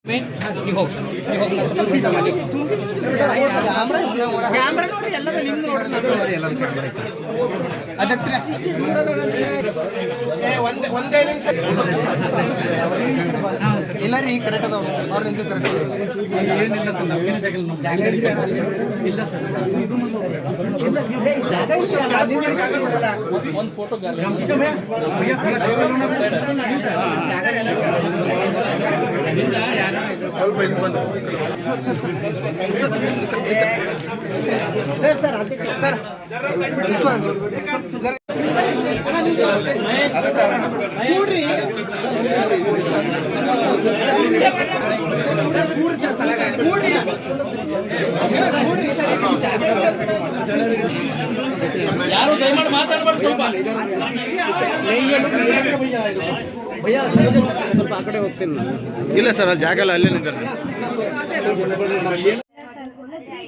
ಇಲ್ಲ ರೀ ಕರೆಕ್ಟ್ ಅದಾವ ಅವ್ರ ನಿಂತು ಕರೆಕ್ಟ್ ಒಂದು ಫೋಟೋ ಯಾರು ದಯಮಾಡಿ ಮಾತಾಡಬಾರ್ದು. ಸ್ವಲ್ಪ ಆ ಕಡೆ ಹೋಗ್ತೀನಿ. ಇಲ್ಲ ಸರ್ ಅಲ್ಲಿ ಜಾಗ ಅಲ್ಲೇ ನಿಂತಾರೆ.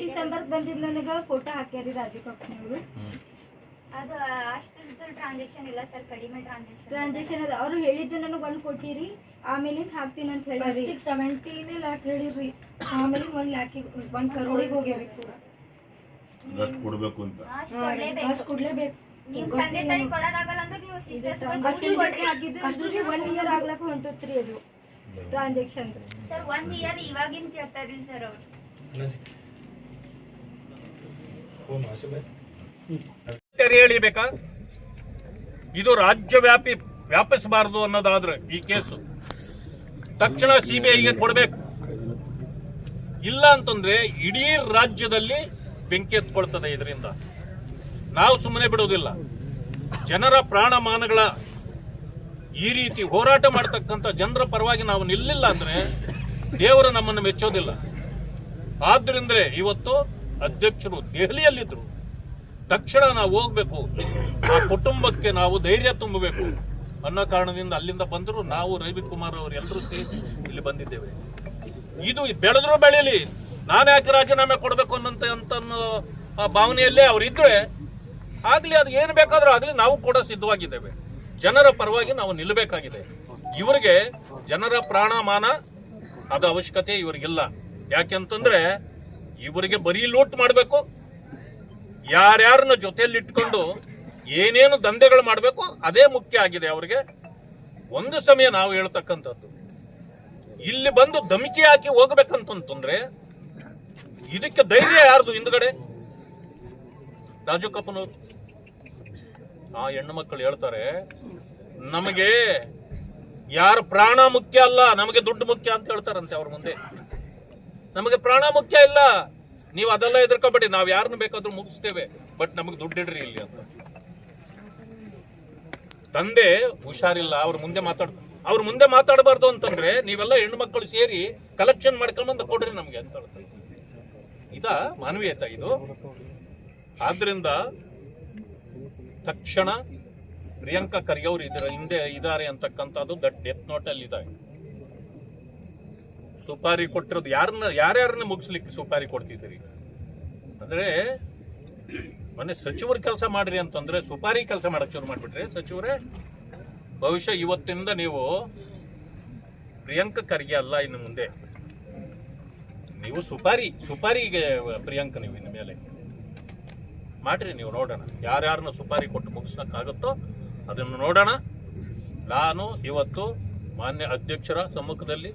ಡಿಸೆಂಬರ್ ಬಂದಿದ್ ನನಗೆ ಫೋಟೋ ಹಾಕ್ಯಾರಿ ರಾಜಕಪ್ಪನವರು. ಅದು ಅಷ್ಟು ಟ್ರಾನ್ಸಾಕ್ಷನ್ ಇಲ್ಲ ಸರ್, ಕಡಿಮೆ ಟ್ರಾನ್ಸಾಕ್ಷನ್ ಅದ. ಅವ್ರು ಹೇಳಿದ್ದು ನನಗೆ 1 ಕೊಟ್ಟಿರಿ, ಆಮೇಲೆ ಹಾಕ್ತೀನಿ ಅಂತ ಹೇಳಿ 17 ಲಾಕ್ ಹೇಳಿರಿ, ಆಮೇಲೆ 1 ಲಾಕಿಗೆ 1 ಕರೋಡಿಗೆ ಹೋಗ್ಯಾರಿ. ಪೂರ ಕೊಡ್ಬೇಕು ಅಂತ ಅಷ್ಟು ಕೊಡ್ಲೇಬೇಕು. ನಿಮ್ ತಂದೆ ತಾಯಿ ಕೊಡೋದಾಗಲ್ಲ ಅಂದ್ರೆ ನೀವು ಸಿಸ್ಟರ್ಸ್ ಅಷ್ಟು 1 ಇಯರ್ ಆಗ್ಲಕ್ಕ ಹೊಂಟತ್ರಿ ಅದು ಟ್ರಾನ್ಸಾಕ್ಷನ್. ಸರ್ 1 ಇಯರ್ ಇವಾಗಿನ ಕೇಳ್ತಾರ್ರಿ ಸರ್ ಅವ್ರು. ಹೇಳಿಬೇಕಾ? ಇದು ರಾಜ್ಯವ್ಯಾಪಿ ವ್ಯಾಪಿಸಬಾರದು ಅನ್ನೋದಾದ್ರೆ ಈ ಕೇಸು ತಕ್ಷಣ ಸಿಬಿಐಗೆ ಕೊಡಬೇಕು. ಇಲ್ಲ ಅಂತಂದ್ರೆ ಇಡೀ ರಾಜ್ಯದಲ್ಲಿ ಬೆಂಕಿ ಎತ್ಕೊಳ್ತದೆ. ಇದರಿಂದ ನಾವು ಸುಮ್ಮನೆ ಬಿಡೋದಿಲ್ಲ. ಜನರ ಪ್ರಾಣಮಾನಗಳ ಈ ರೀತಿ ಹೋರಾಟ ಮಾಡತಕ್ಕಂಥ ಜನರ ಪರವಾಗಿ ನಾವು ನಿಲ್ಲಿಲ್ಲ ಅಂದ್ರೆ ದೇವರು ನಮ್ಮನ್ನು ಮೆಚ್ಚೋದಿಲ್ಲ. ಆದ್ರಿಂದಲೇ ಇವತ್ತು ಅಧ್ಯಕ್ಷರು ದೆಹಲಿಯಲ್ಲಿದ್ರು. ತಕ್ಷಣ ನಾವು ಹೋಗ್ಬೇಕು, ಆ ಕುಟುಂಬಕ್ಕೆ ನಾವು ಧೈರ್ಯ ತುಂಬಬೇಕು ಅನ್ನೋ ಕಾರಣದಿಂದ ಅಲ್ಲಿಂದ ಬಂದರು. ನಾವು ರವಿಕುಮಾರ್ ಅವರು ಎಲ್ಲರೂ ಸೇರಿ ಇಲ್ಲಿ ಬಂದಿದ್ದೇವೆ. ಇದು ಬೆಳೆದ್ರು ಬೆಳೀಲಿ, ನಾನು ಯಾಕೆ ರಾಜೀನಾಮೆ ಕೊಡಬೇಕು ಅನ್ನೋ ಭಾವನೆಯಲ್ಲೇ ಅವರಿದ್ರೆ ಆಗ್ಲಿ, ಅದು ಏನು ಬೇಕಾದ್ರೂ ಆಗ್ಲಿ, ನಾವು ಕೂಡ ಸಿದ್ಧವಾಗಿದ್ದೇವೆ. ಜನರ ಪರವಾಗಿ ನಾವು ನಿಲ್ಲಬೇಕಾಗಿದೆ. ಇವರಿಗೆ ಜನರ ಪ್ರಾಣಮಾನ ಅದು ಅವಶ್ಯಕತೆ ಇವರಿಗಿಲ್ಲ. ಯಾಕೆಂತಂದ್ರೆ ಇವರಿಗೆ ಬರೀ ಲೂಟ್ ಮಾಡಬೇಕು, ಯಾರ್ಯಾರನ್ನ ಜೊತೆಯಲ್ಲಿ ಇಟ್ಕೊಂಡು ಏನೇನು ದಂಧೆಗಳು ಮಾಡಬೇಕು ಅದೇ ಮುಖ್ಯ ಆಗಿದೆ ಅವರಿಗೆ. ಒಂದು ಸಮಯ ನಾವು ಹೇಳ್ತಕ್ಕಂಥದ್ದು, ಇಲ್ಲಿ ಬಂದು ಧಮಕಿ ಹಾಕಿ ಹೋಗ್ಬೇಕಂತಂದ್ರೆ ಇದಕ್ಕೆ ಧೈರ್ಯ ಯಾರ್ದು ಹಿಂದ್ಗಡೆ? ರಾಜು ಕಪ್ಪನವರು. ಆ ಹೆಣ್ಣು ಮಕ್ಕಳು ಹೇಳ್ತಾರೆ, ನಮಗೆ ಯಾರ ಪ್ರಾಣ ಮುಖ್ಯ ಅಲ್ಲ, ನಮಗೆ ದುಡ್ಡು ಮುಖ್ಯ ಅಂತ ಹೇಳ್ತಾರಂತೆ ಅವ್ರ ಮುಂದೆ. ನಮಗೆ ಪ್ರಾಣ ಮುಖ್ಯ ಇಲ್ಲ, ನೀವು ಅದೆಲ್ಲ ಎದುರ್ಕೋಬೇಡಿ, ನಾವು ಯಾರನ್ನು ಬೇಕಾದ್ರೂ ಮುಗಿಸ್ತೇವೆ, ಬಟ್ ನಮಗೆ ದುಡ್ಡಿಡ್ರಿ ಇಲ್ಲಿ ಅಂತ. ತಂದೆ ಹುಷಾರಿಲ್ಲ, ಅವ್ರ ಮುಂದೆ ಮಾತಾಡಬಾರ್ದು ಅಂತಂದ್ರೆ ನೀವೆಲ್ಲ ಹೆಣ್ಣು ಮಕ್ಕಳು ಸೇರಿ ಕಲೆಕ್ಷನ್ ಮಾಡ್ಕೊಂಡ್ಬಂದು ಕೊಡ್ರಿ ನಮ್ಗೆ ಅಂತ ಹೇಳ್ತಾರೆ. ಇದ ಮಾನವೀಯತೆ ಇದು? ಆದ್ರಿಂದ ತಕ್ಷಣ ಪ್ರಿಯಾಂಕಾ ಖರ್ಗೆ ಅವರು ಇದರ ಹಿಂದೆ ಇದ್ದಾರೆ ಅಂತಕ್ಕಂಥದ್ದು ಡೆತ್ ನೋಟ್ ಅಲ್ಲಿ ಇದೆ. ಸುಪಾರಿ ಕೊಟ್ಟಿರೋದು ಯಾರ್ಯಾರನ್ನ ಮುಗಿಸ್ಲಿಕ್ಕೆ ಸುಪಾರಿ ಕೊಡ್ತಿದ್ದೀರಿ ಅಂದ್ರೆ? ಮೊನ್ನೆ ಸಚಿವರು ಕೆಲಸ ಮಾಡ್ರಿ ಅಂತಂದ್ರೆ ಸುಪಾರಿ ಕೆಲಸ ಮಾಡಕ್ ಶುರು ಮಾಡ್ಬಿಟ್ರಿ ಸಚಿವರೇ. ಬಹುಶಃ ಇವತ್ತಿಂದ ನೀವು ಪ್ರಿಯಾಂಕಾ ಖರ್ಗೆ ಅಲ್ಲ, ಇನ್ನು ಮುಂದೆ ನೀವು ಸುಪಾರಿಗೆ ಪ್ರಿಯಾಂಕಾ ನೀವು ಇನ್ನು ಮೇಲೆ ಮಾಡ್ರಿ. ನೀವು ನೋಡೋಣ ಯಾರ್ಯಾರನ್ನ ಸುಪಾರಿ ಕೊಟ್ಟು ಮುಗಿಸ್ಲಿಕ್ಕಾಗುತ್ತೋ ಅದನ್ನು ನೋಡೋಣ. ನಾನು ಇವತ್ತು ಮಾನ್ಯ ಅಧ್ಯಕ್ಷರ ಸಮ್ಮುಖದಲ್ಲಿ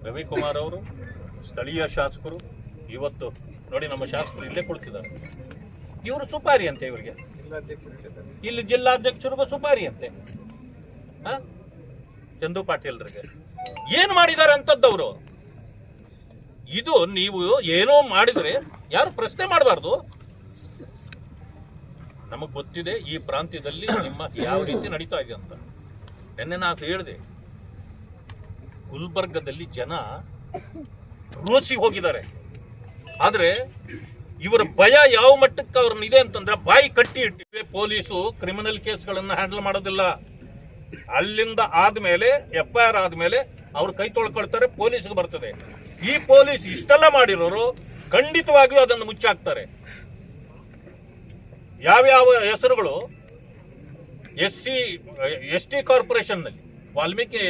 ರವಿಕುಮಾರ್ ಅವರು, ಸ್ಥಳೀಯ ಶಾಸಕರು, ಇವತ್ತು ನೋಡಿ ನಮ್ಮ ಶಾಸಕರು ಇಲ್ಲೇ ಕುಳಿತಿದ್ದಾರೆ, ಇವರು ಸುಪಾರಿ ಅಂತೆ ಇವರಿಗೆ. ಇಲ್ಲಿ ಜಿಲ್ಲಾಧ್ಯಕ್ಷರಿಗೂ ಸುಪಾರಿ ಅಂತೆ. ಚಂದು ಪಾಟೀಲ್ರಿಗೆ ಏನ್ ಮಾಡಿದ್ದಾರೆ ಅಂತದ್ದವರು? ಇದು ನೀವು ಏನೋ ಮಾಡಿದ್ರೆ ಯಾರು ಪ್ರಶ್ನೆ ಮಾಡಬಾರ್ದು. ನಮಗ್ ಗೊತ್ತಿದೆ ಈ ಪ್ರಾಂತ್ಯದಲ್ಲಿ ನಿಮ್ಮ ಯಾವ ರೀತಿ ನಡೀತಾ ಇದೆ ಅಂತ. ನಿನ್ನೆ ನಾನು ಹೇಳಿದೆ, ಗುಲ್ಬರ್ಗದಲ್ಲಿ ಜನ ರೋಸಿ ಹೋಗಿದ್ದಾರೆ. ಆದ್ರೆ ಇವರ ಭಯ ಯಾವ ಮಟ್ಟಕ್ಕೆ ಅವ್ರನ್ನ ಇದೆ ಅಂತಂದ್ರೆ ಬಾಯಿ ಕಟ್ಟಿ ಇಟ್ಟಿವೆ. ಪೊಲೀಸು ಕ್ರಿಮಿನಲ್ ಕೇಸ್ಗಳನ್ನ ಹ್ಯಾಂಡಲ್ ಮಾಡೋದಿಲ್ಲ. ಅಲ್ಲಿಂದ ಆದ್ಮೇಲೆ FIR ಆದ್ಮೇಲೆ ಅವ್ರು ಕೈ ತೊಳ್ಕೊಳ್ತಾರೆ, ಪೊಲೀಸ್ಗೆ ಬರ್ತದೆ. ಈ ಪೊಲೀಸ್ ಇಷ್ಟೆಲ್ಲ ಮಾಡಿರೋರು ಖಂಡಿತವಾಗಿಯೂ ಅದನ್ನು ಮುಚ್ಚಾಕ್ತಾರೆ. ಯಾವ್ಯಾವ ಹೆಸರುಗಳು SC ST ಕಾರ್ಪೊರೇಷನ್ ನಲ್ಲಿ ವಾಲ್ಮೀಕಿ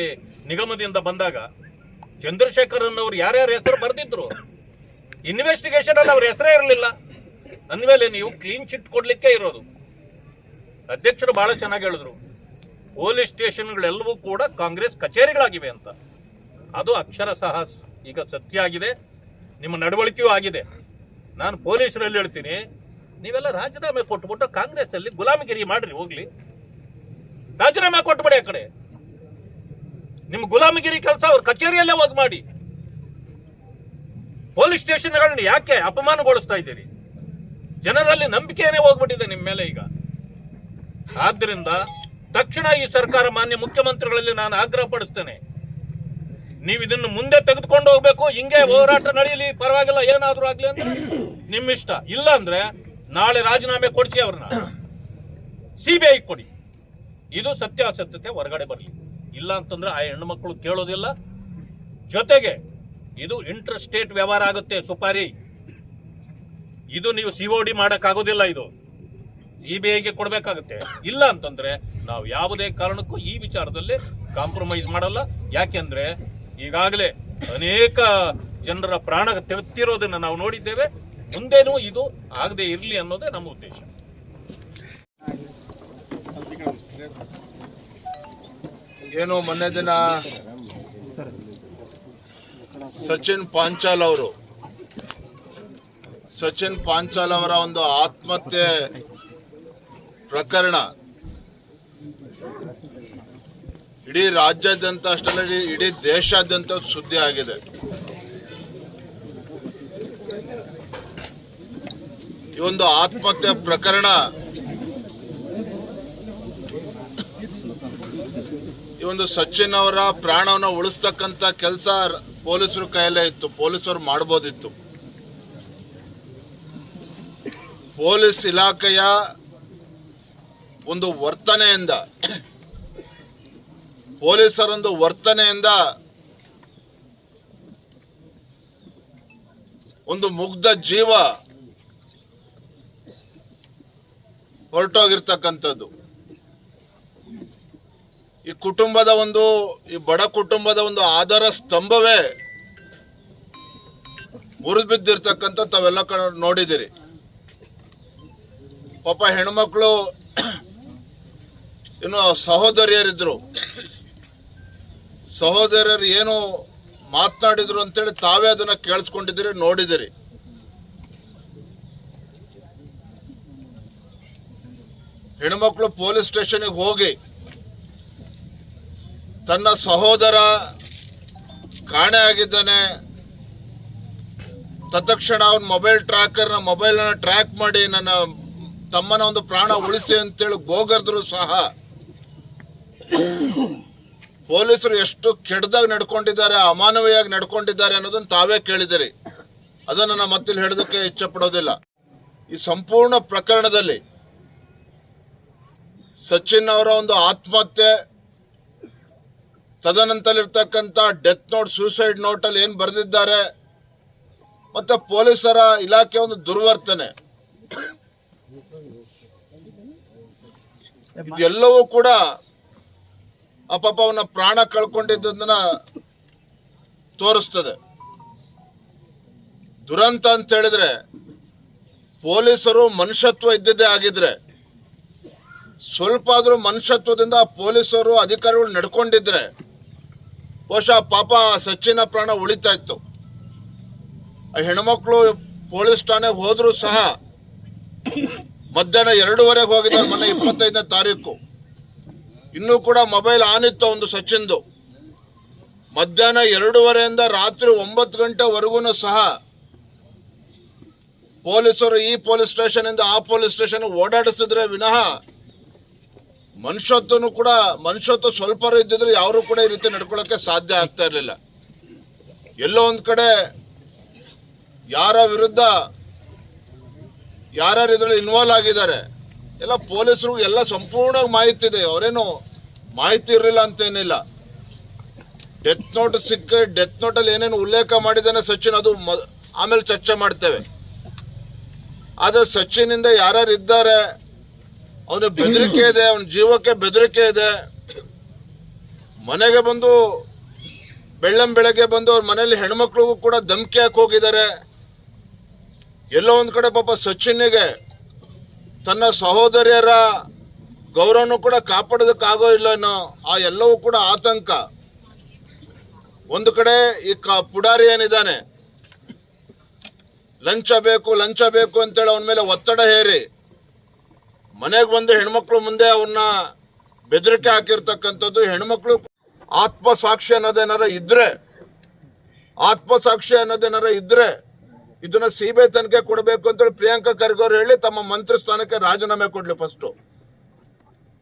ನಿಗಮದಿಂದ ಬಂದಾಗ ಚಂದ್ರಶೇಖರನ್ ಅವ್ರು ಯಾರ್ಯಾರ ಹೆಸರು ಬರೆದಿದ್ರು, ಇನ್ವೆಸ್ಟಿಗೇಷನ್ ಅಲ್ಲಿ ಅವ್ರ ಹೆಸರೇ ಇರಲಿಲ್ಲ ಅಂದಮೇಲೆ ನೀವು ಕ್ಲೀನ್ ಚಿಟ್ ಕೊಡ್ಲಿಕ್ಕೆ ಇರೋದು. ಅಧ್ಯಕ್ಷರು ಬಹಳ ಚೆನ್ನಾಗಿ ಹೇಳಿದ್ರು, ಪೊಲೀಸ್ ಸ್ಟೇಷನ್ಗಳೆಲ್ಲವೂ ಕೂಡ ಕಾಂಗ್ರೆಸ್ ಕಚೇರಿಗಳಾಗಿವೆ ಅಂತ. ಅದು ಅಕ್ಷರಶಃ ಈಗ ಸತ್ಯ ಆಗಿದೆ, ನಿಮ್ಮ ನಡವಳಿಕೆಯೂ ಆಗಿದೆ. ನಾನು ಪೊಲೀಸರಲ್ಲಿ ಹೇಳ್ತೀನಿ, ನೀವೆಲ್ಲ ರಾಜೀನಾಮೆ ಕೊಟ್ಬಿಟ್ಟು ಕಾಂಗ್ರೆಸ್ ಅಲ್ಲಿ ಗುಲಾಮಗಿರಿ ಮಾಡ್ರಿ, ಹೋಗ್ಲಿ ರಾಜೀನಾಮೆ ಕೊಟ್ಬಿಡಿ. ಆ ಕಡೆ ನಿಮ್ಮ ಗುಲಾಮಗಿರಿ ಕೆಲಸ ಅವ್ರ ಕಚೇರಿಯಲ್ಲೇ ಹೋಗಿ ಮಾಡಿ. ಪೊಲೀಸ್ ಸ್ಟೇಷನ್ಗಳನ್ನ ಯಾಕೆ ಅಪಮಾನಗೊಳಿಸ್ತಾ ಇದ್ದೀರಿ? ಜನರಲ್ಲಿ ನಂಬಿಕೆನೇ ಹೋಗ್ಬಿಟ್ಟಿದೆ ನಿಮ್ಮ ಮೇಲೆ ಈಗ. ಆದ್ದರಿಂದ ತಕ್ಷಣ ಈ ಸರ್ಕಾರ, ಮಾನ್ಯ ಮುಖ್ಯಮಂತ್ರಿಗಳಲ್ಲಿ ನಾನು ಆಗ್ರಹ ಪಡಿಸ್ತೇನೆ, ನೀವು ಇದನ್ನು ಮುಂದೆ ತೆಗೆದುಕೊಂಡು ಹೋಗ್ಬೇಕು. ಹಿಂಗೆ ಹೋರಾಟ ನಡೆಯಲಿ, ಪರವಾಗಿಲ್ಲ, ಏನಾದ್ರೂ ಆಗ್ಲಿ ಅಂದ್ರೆ ನಿಮ್ಮ ಇಷ್ಟ. ಇಲ್ಲ ಅಂದ್ರೆ ನಾಳೆ ರಾಜೀನಾಮೆ ಕೊಡಿಸಿ, ಅವ್ರನ್ನ ಸಿಬಿಐ ಕೊಡಿ. ಇದು ಸತ್ಯಾಸತ್ಯತೆ ಹೊರಗಡೆ ಬರಲಿ. ಇಲ್ಲ ಅಂತಂದ್ರೆ ಆ ಹೆಣ್ಣು ಮಕ್ಕಳು ಕೇಳೋದಿಲ್ಲ. ಜೊತೆಗೆ ಇದು ಇಂಟರ್ ಸ್ಟೇಟ್ ವ್ಯವಹಾರ ಆಗುತ್ತೆ. ಸುಪಾರಿ ಇದು ನೀವು ಸಿಒಡಿ ಮಾಡಕ್ಕಾಗೋದಿಲ್ಲ, ಇದು ಸಿಬಿಐಗೆ ಕೊಡಬೇಕಾಗುತ್ತೆ. ಇಲ್ಲ ಅಂತಂದ್ರೆ ನಾವು ಯಾವುದೇ ಕಾರಣಕ್ಕೂ ಈ ವಿಚಾರದಲ್ಲಿ ಕಾಂಪ್ರಮೈಸ್ ಮಾಡಲ್ಲ. ಯಾಕೆಂದ್ರೆ ಈಗಾಗಲೇ ಅನೇಕ ಜನರ ಪ್ರಾಣ ತೆಗೆತಿರೋದನ್ನ ನಾವು ನೋಡಿದ್ದೇವೆ. ಮುಂದೇನೂ ಇದು ಆಗದೆ ಇರಲಿ ಅನ್ನೋದೇ ನಮ್ಮ ಉದ್ದೇಶ. ಏನು ಮೊನ್ನೆ ದಿನ ಸಚಿನ್ ಪಾಂಚಾಲ್ ಅವರ ಒಂದು ಆತ್ಮಹತ್ಯೆ ಪ್ರಕರಣ ಇಡೀ ರಾಜ್ಯಾದ್ಯಂತ ಅಷ್ಟಲ್ಲ, ಇಡೀ ದೇಶಾದ್ಯಂತ ಸುದ್ದಿ ಆಗಿದೆ. ಈ ಒಂದು ಆತ್ಮಹತ್ಯೆ ಪ್ರಕರಣ ಈ ಒಂದು ಸಚಿನ್ ಅವರ ಪ್ರಾಣವನ್ನು ಉಳಿಸ್ತಕ್ಕಂಥ ಕೆಲಸ ಪೊಲೀಸರು ಕೈಯಲ್ಲೇ ಇತ್ತು, ಪೊಲೀಸರು ಮಾಡಬಹುದಿತ್ತು. ಪೊಲೀಸ್ ಇಲಾಖೆಯ ಒಂದು ವರ್ತನೆಯಿಂದ, ಪೊಲೀಸರೊಂದು ವರ್ತನೆಯಿಂದ ಒಂದು ಮುಗ್ಧ ಜೀವ ಹೊರಟೋಗಿರ್ತಕ್ಕಂಥದ್ದು. ಈ ಬಡ ಕುಟುಂಬದ ಒಂದು ಆಧಾರ ಸ್ತಂಭವೇ ಮುರಿದು ಬಿದ್ದಿರ್ತಕ್ಕಂಥ ತಾವೆಲ್ಲ ನೋಡಿದಿರಿ. ಪಾಪ ಹೆಣ್ಮಕ್ಳು ಇನ್ನು ಸಹೋದರಿಯರಿದ್ರು, ಸಹೋದರಿಯರು ಏನು ಮಾತನಾಡಿದ್ರು ಅಂತೇಳಿ ತಾವೇ ಅದನ್ನ ಕೇಳಿಸ್ಕೊಂಡಿದ್ದೀರಿ, ನೋಡಿದಿರಿ. ಹೆಣ್ಮಕ್ಳು ಪೊಲೀಸ್ ಸ್ಟೇಷನ್ಗೆ ಹೋಗಿ ತನ್ನ ಸಹೋದರ ಕಾಣೆ ಆಗಿದ್ದಾನೆ, ತತ್ಕ್ಷಣ ಅವನ ಮೊಬೈಲ್ನ ಟ್ರ್ಯಾಕ್ ಮಾಡಿ ನನ್ನ ತಮ್ಮನ ಒಂದು ಪ್ರಾಣ ಉಳಿಸಿ ಅಂತೇಳಿ ಗೋಗರ್ದ್ರು ಸಹ ಪೊಲೀಸರು ಎಷ್ಟು ಕೆಟ್ಟದಾಗಿ ನಡ್ಕೊಂಡಿದ್ದಾರೆ, ಅಮಾನವೀಯವಾಗಿ ನಡ್ಕೊಂಡಿದ್ದಾರೆ ಅನ್ನೋದನ್ನ ತಾವೇ ಕೇಳಿದಿರಿ. ಅದನ್ನು ನಾನು ಮತ್ತಿಲ್ಲಿ ಹೇಳೋದಕ್ಕೆ ಇಚ್ಛೆ ಪಡೋದಿಲ್ಲ. ಈ ಸಂಪೂರ್ಣ ಪ್ರಕರಣದಲ್ಲಿ ಸಚಿನ್ ಅವರ ಒಂದು ಆತ್ಮಹತ್ಯೆ, ತದನಂತರ ಇರ್ತಕ್ಕಂಥ ಡೆತ್ ನೋಟ್, ಸೂಸೈಡ್ ನೋಟ್ ಅಲ್ಲಿ ಏನ್ ಬರೆದಿದ್ದಾರೆ, ಮತ್ತೆ ಪೊಲೀಸರ ಇಲಾಖೆ ಒಂದು ದುರ್ವರ್ತನೆ, ಇದೆಲ್ಲವೂ ಕೂಡ ಆ ಪಾಪ ಅವನ ಪ್ರಾಣ ಕಳ್ಕೊಂಡಿದ್ದನ್ನ ತೋರಿಸ್ತದೆ. ದುರಂತ ಅಂತ ಹೇಳಿದ್ರೆ ಪೊಲೀಸರು ಮನುಷ್ಯತ್ವ ಇದ್ದಿದ್ದೇ ಆಗಿದ್ರೆ, ಸ್ವಲ್ಪ ಆದ್ರೂ ಮನುಷ್ಯತ್ವದಿಂದ ಪೊಲೀಸರು ಅಧಿಕಾರಿಗಳು ನಡ್ಕೊಂಡಿದ್ರೆ ಬಹುಶಃ ಪಾಪ ಸಚಿನ ಪ್ರಾಣ ಉಳಿತಾ ಇತ್ತು. ಆ ಹೆಣ್ಮಕ್ಳು ಪೊಲೀಸ್ ಠಾಣೆಗೆ ಹೋದ್ರು ಸಹ ಮಧ್ಯಾಹ್ನ 2:30 ಹೋಗಿದ್ದಾರೆ, ಮೊನ್ನೆ 25ನೇ ತಾರೀಕು. ಇನ್ನೂ ಕೂಡ ಮೊಬೈಲ್ ಆನ್ ಇತ್ತು ಒಂದು ಸಚಿನ್ದು. ಮಧ್ಯಾಹ್ನ 2:30 ರಾತ್ರಿ 9 ಗಂಟೆವರೆಗೂ ಸಹ ಪೊಲೀಸರು ಈ ಪೊಲೀಸ್ ಸ್ಟೇಷನ್ ಇಂದ ಆ ಪೊಲೀಸ್ ಸ್ಟೇಷನ್ ಓಡಾಡಿಸಿದ್ರೆ ವಿನಃ ಮನುಷ್ಯತ್ವ ಸ್ವಲ್ಪ ಇದ್ದಿದ್ರೆ ಯಾರು ಕೂಡ ಈ ರೀತಿ ನಡ್ಕೊಳ್ಳೋಕೆ ಸಾಧ್ಯ ಆಗ್ತಾ ಇರಲಿಲ್ಲ. ಎಲ್ಲೋ ಒಂದ್ ಕಡೆ ಯಾರ ವಿರುದ್ಧ ಯಾರ್ಯಾರು ಇದ್ರಲ್ಲಿ ಇನ್ವಾಲ್ವ್ ಆಗಿದ್ದಾರೆ ಎಲ್ಲ ಪೊಲೀಸರು ಎಲ್ಲ ಸಂಪೂರ್ಣ ಮಾಹಿತಿ ಇದೆ. ಅವರೇನು ಮಾಹಿತಿ ಇರಲಿಲ್ಲ ಅಂತೇನಿಲ್ಲ. ಡೆತ್ ನೋಟ್ ಡೆತ್ ನೋಟ್ ಅಲ್ಲಿ ಏನೇನು ಉಲ್ಲೇಖ ಮಾಡಿದ್ದಾನೆ ಸಚಿನ್, ಅದು ಆಮೇಲೆ ಚರ್ಚೆ ಮಾಡ್ತೇವೆ. ಆದ್ರೆ ಸಚಿನ್ ಇಂದ ಯಾರ್ಯಾರು ಇದ್ದಾರೆ, ಅವನ ಬೆದರಿಕೆ ಇದೆ, ಅವನ ಜೀವಕ್ಕೆ ಬೆದರಿಕೆ ಇದೆ. ಮನೆಗೆ ಬಂದು ಬೆಳಗ್ಗೆ ಬಂದು ಅವ್ರ ಮನೇಲಿ ಹೆಣ್ಮಕ್ಳಿಗೂ ಕೂಡ ಧಮಕಿ ಹಾಕಿ ಹೋಗಿದ್ದಾರೆ. ಎಲ್ಲೋ ಒಂದ್ ಕಡೆ ಪಾಪ ಸಚಿನ್ಗೆ ತನ್ನ ಸಹೋದರಿಯರ ಗೌರವನು ಕೂಡ ಕಾಪಾಡೋದಕ್ಕಾಗೋ ಇಲ್ಲನೋ ಆ ಎಲ್ಲವೂ ಕೂಡ ಆತಂಕ. ಒಂದು ಕಡೆ ಈ ಪುಡಾರಿ ಏನಿದ್ದಾನೆ ಲಂಚ ಬೇಕು ಅಂತೇಳಿ ಅವನ ಮೇಲೆ ಒತ್ತಡ ಹೇರಿ ಮನೆಗೆ ಬಂದು ಹೆಣ್ಮಕ್ಳು ಮುಂದೆ ಅವನ್ನ ಬೆದರಿಕೆ ಹಾಕಿರ್ತಕ್ಕಂಥದ್ದು. ಹೆಣ್ಮಕ್ಳು ಆತ್ಮಸಾಕ್ಷಿ ಅನ್ನೋದೇನಾರ ಇದ್ರೆ ಇದನ್ನ ಸಿಬಿಐ ತನಿಖೆ ಕೊಡಬೇಕು ಅಂತೇಳಿ ಪ್ರಿಯಾಂಕಾ ಖರ್ಗೆ ಅವರು ಹೇಳಿ ತಮ್ಮ ಮಂತ್ರಿ ಸ್ಥಾನಕ್ಕೆ ರಾಜೀನಾಮೆ ಕೊಡ್ಲಿ ಫಸ್ಟ್.